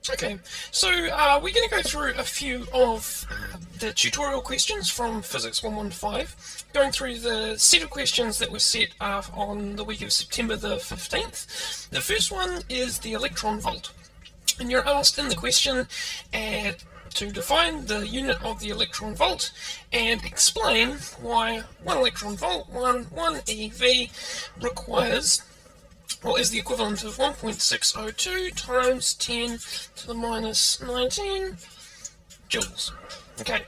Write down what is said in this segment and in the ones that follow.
Okay, so we're going to go through a few of the tutorial questions from Physics 115, going through the set of questions that were set on the week of September the 15th. The first one is the electron volt, and you're asked in the question to define the unit of the electron volt and explain why 1 electron volt, 1 eV, requires or is the equivalent of 1.602 times 10 to the minus 19 joules. Okay,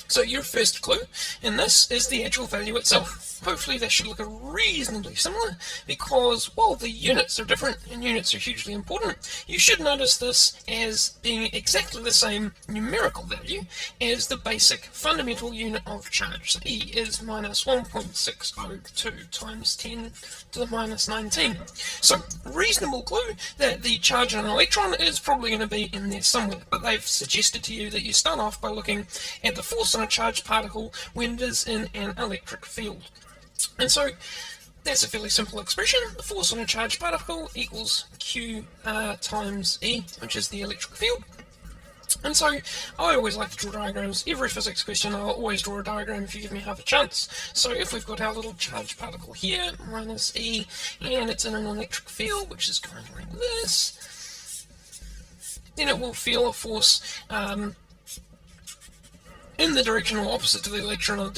so your first clue in this is the actual value itself. Hopefully that should look reasonably similar, because while the units are different and units are hugely important, you should notice this as being exactly the same numerical value as the basic fundamental unit of charge. So E is minus 1.602 times 10 to the minus 19. So reasonable clue that the charge on an electron is probably going to be in there somewhere, but they've suggested to you that you start off by looking at the force on a charged particle when it is in an electric field. And so that's a fairly simple expression. The force on a charged particle equals Q times E, which is the electric field. And so I always like to draw diagrams. Every physics question I'll always draw a diagram if you give me half a chance. So if we've got our little charged particle here, minus E, and it's in an electric field, which is going like this, then it will feel a force in the direction or opposite to the electron, or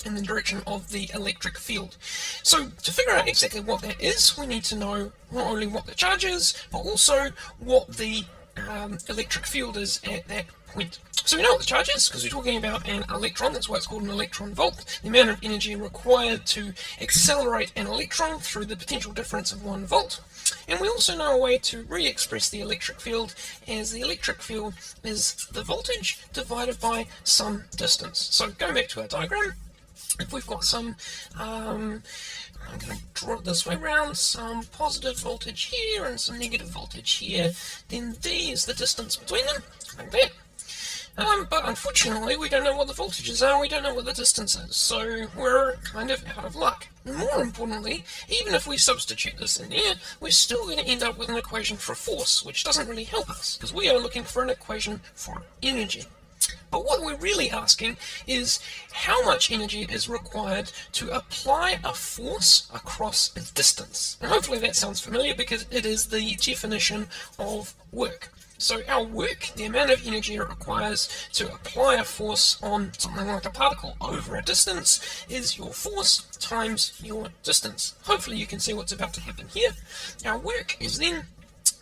in the direction of the electric field. So to figure out exactly what that is, we need to know not only what the charge is, but also what the electric field is at that point. So we know what the charge is because we're talking about an electron. That's why it's called an electron volt. The amount of energy required to accelerate an electron through the potential difference of 1 volt. And we also know a way to re-express the electric field, as the electric field is the voltage divided by some distance. So going back to our diagram, if we've got some, I'm going to draw it this way around, some positive voltage here and some negative voltage here, then D is the distance between them, like that. But unfortunately, we don't know what the voltages are, we don't know what the distance is, so we're kind of out of luck. More importantly, even if we substitute this in here, we're still going to end up with an equation for force, which doesn't really help us, because we are looking for an equation for energy. But what we're really asking is how much energy is required to apply a force across a distance. And hopefully that sounds familiar, because it is the definition of work. So our work, the amount of energy it requires to apply a force on something like a particle over a distance, is your force times your distance. Hopefully you can see what's about to happen here. Our work is then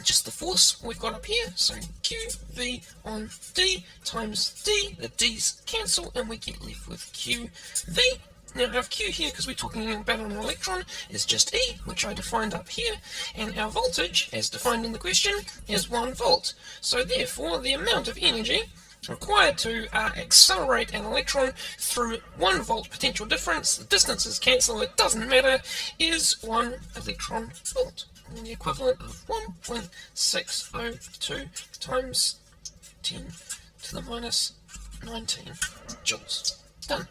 just the force we've got up here, so QV on D times D. The D's cancel and we get left with QV. Now our Q here, because we're talking about an electron, is just E, which I defined up here, and our voltage, as defined in the question, is 1 volt. So therefore, the amount of energy required to accelerate an electron through 1 volt potential difference, the distances cancel, it doesn't matter, is 1 electron volt. And the equivalent of 1.602 times 10 to the minus 19 joules. Done.